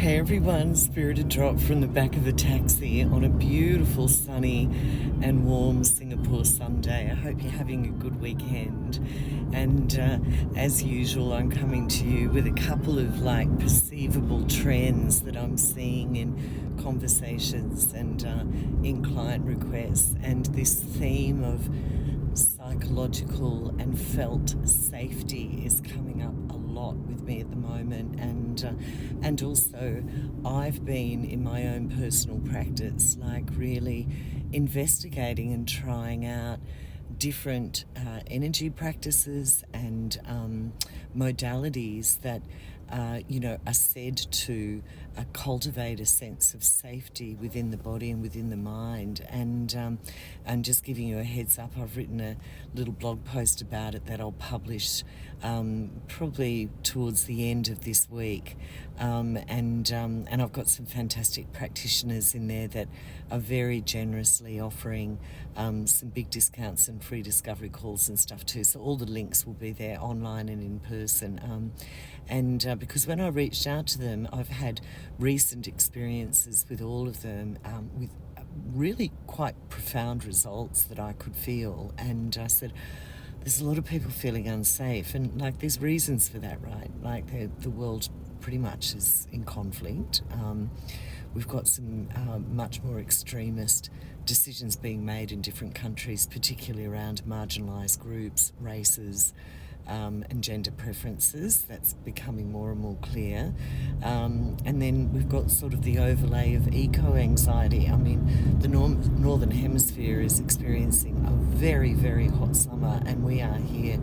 Hey everyone, Spirited Drop from the back of the taxi on a beautiful sunny and warm Singapore Sunday. I hope you're having a good weekend. And as usual, I'm coming to you with a couple of perceivable trends that I'm seeing in conversations and in client requests. And this theme of psychological and felt safety is coming up a lot with me at the moment, and also I've been in my own personal practice really investigating and trying out different energy practices and modalities that are said to cultivate a sense of safety within the body and within the mind. And just giving you a heads up, I've written a little blog post about it that I'll publish probably towards the end of this week. And I've got some fantastic practitioners in there that are very generously offering some big discounts and free discovery calls and stuff too. So all the links will be there online and in person. Because when I reached out to them, I've had recent experiences with all of them with really quite profound results that I could feel. And I said, there's a lot of people feeling unsafe, and there's reasons for that, right? The world pretty much is in conflict. We've got some much more extremist decisions being made in different countries, particularly around marginalised groups, races, and gender preferences. That's becoming more and more clear. And then we've got sort of the overlay of eco-anxiety. I mean, the Northern Hemisphere is experiencing a very, very hot summer, and we are here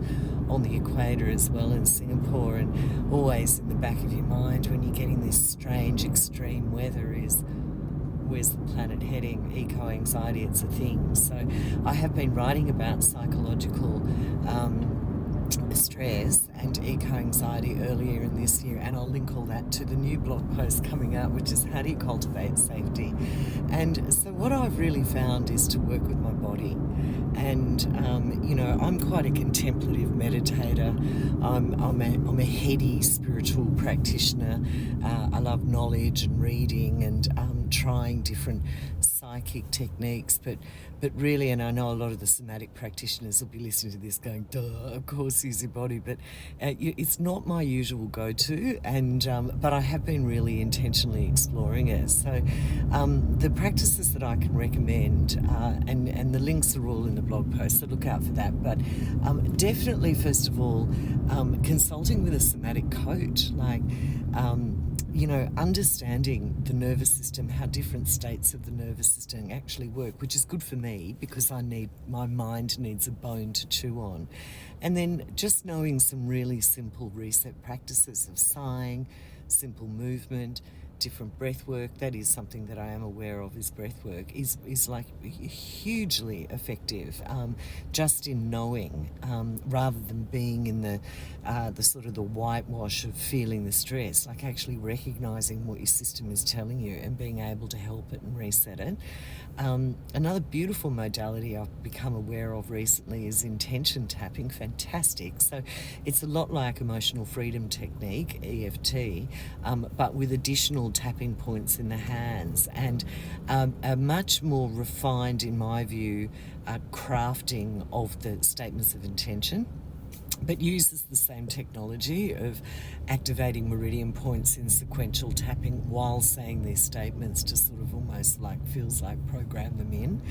on the equator as well in Singapore, and always in the back of your mind when you're getting this strange extreme weather is, where's the planet heading? Eco-anxiety, it's a thing. So I have been writing about psychological stress and eco-anxiety earlier in this year, and I'll link all that to the new blog post coming out, which is how do you cultivate safety. And so what I've really found is to work with my body. And I'm quite a contemplative meditator. I'm a heady spiritual practitioner. I love knowledge and reading and trying different psychic techniques, but really, and I know a lot of the somatic practitioners will be listening to this going, duh, of course use your body, but it's not my usual go-to, but I have been really intentionally exploring it. So the practices that I can recommend, and the links are all in the blog post, so look out for that, but definitely, first of all, consulting with a somatic coach, understanding the nervous system, how different states of the nervous system actually work, which is good for me because my mind needs a bone to chew on. And then just knowing some really simple reset practices of sighing, simple movement, different breath work. That is something that I am aware of, is breath work is hugely effective, just in knowing, rather than being in the sort of the whitewash of feeling the stress, actually recognizing what your system is telling you and being able to help it and reset it. Another beautiful modality I've become aware of recently is intention tapping. Fantastic. So it's a lot like emotional freedom technique, EFT, but with additional tapping points in the hands, and a much more refined, in my view, crafting of the statements of intention, but uses the same technology of activating meridian points in sequential tapping while saying these statements to sort of almost feels like program them in.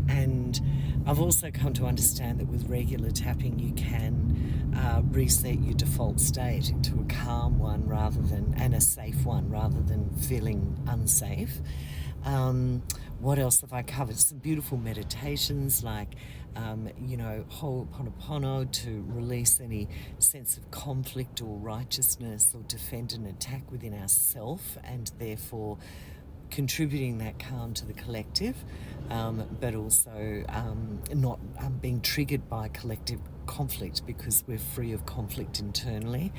And I've also come to understand that with regular tapping you can reset your default state into a calm one and a safe one rather than feeling unsafe. What else have I covered? Some beautiful meditations Ho'oponopono to release any sense of conflict or righteousness or defend an attack within ourself, and therefore contributing that calm to the collective, but also not being triggered by collective conflict because we're free of conflict internally.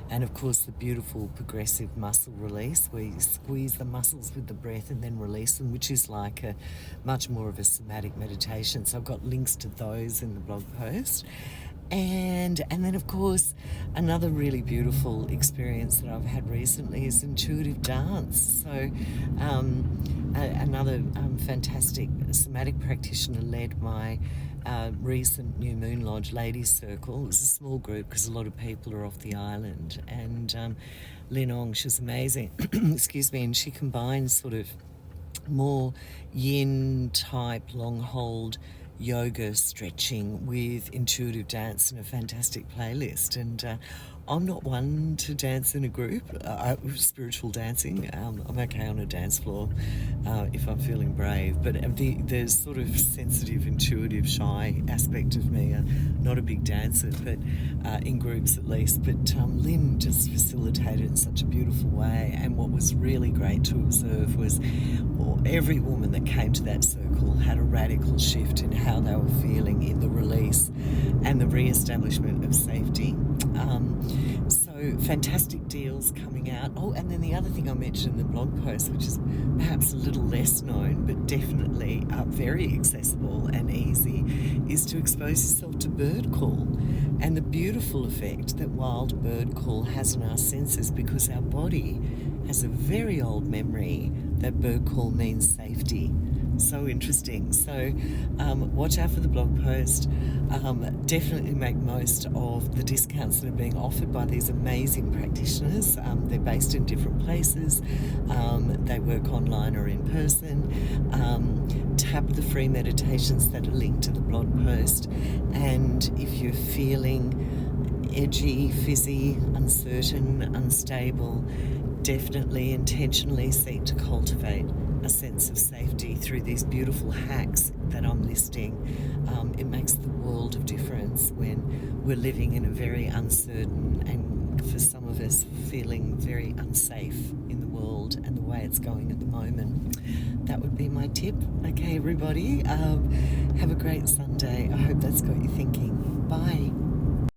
And of course the beautiful progressive muscle release where you squeeze the muscles with the breath and then release them, which is a much more of a somatic meditation. So I've got links to those in the blog post. And then, of course, another really beautiful experience that I've had recently is intuitive dance. So another fantastic somatic practitioner led my recent New Moon Lodge Ladies Circle. It was a small group because a lot of people are off the island. And Lynn Ong, she's amazing, excuse me, and she combines sort of more yin type long hold yoga stretching with intuitive dance in a fantastic playlist. And I'm not one to dance in a group, spiritual dancing. I'm okay on a dance floor if I'm feeling brave, but there's sort of sensitive, intuitive, shy aspect of me. Not a big dancer, but in groups at least. But Lynn just facilitated in such a beautiful way, and what was really great to observe was every woman that came to that circle had a radical shift in how they were feeling in the release and the re-establishment of safety. So fantastic deals coming out. Oh, and then the other thing I mentioned in the blog post, which is perhaps a little less known but definitely very accessible and easy, is to expose yourself to bird call and the beautiful effect that wild bird call has on our senses, because our body has a very old memory that bird call means safety. So interesting. So watch out for the blog post. Definitely make most of the discounts that are being offered by these amazing practitioners. They're based in different places. They work online or in person. Tap the free meditations that are linked to the blog post. And if you're feeling edgy, fizzy, uncertain, unstable, definitely intentionally seek to cultivate a sense of safety through these beautiful hacks that I'm listing. It makes the world of difference when we're living in a very uncertain and, for some of us, feeling very unsafe in the world and the way it's going at the moment. That would be my tip. Okay, everybody, have a great Sunday. I hope that's got you thinking. Bye.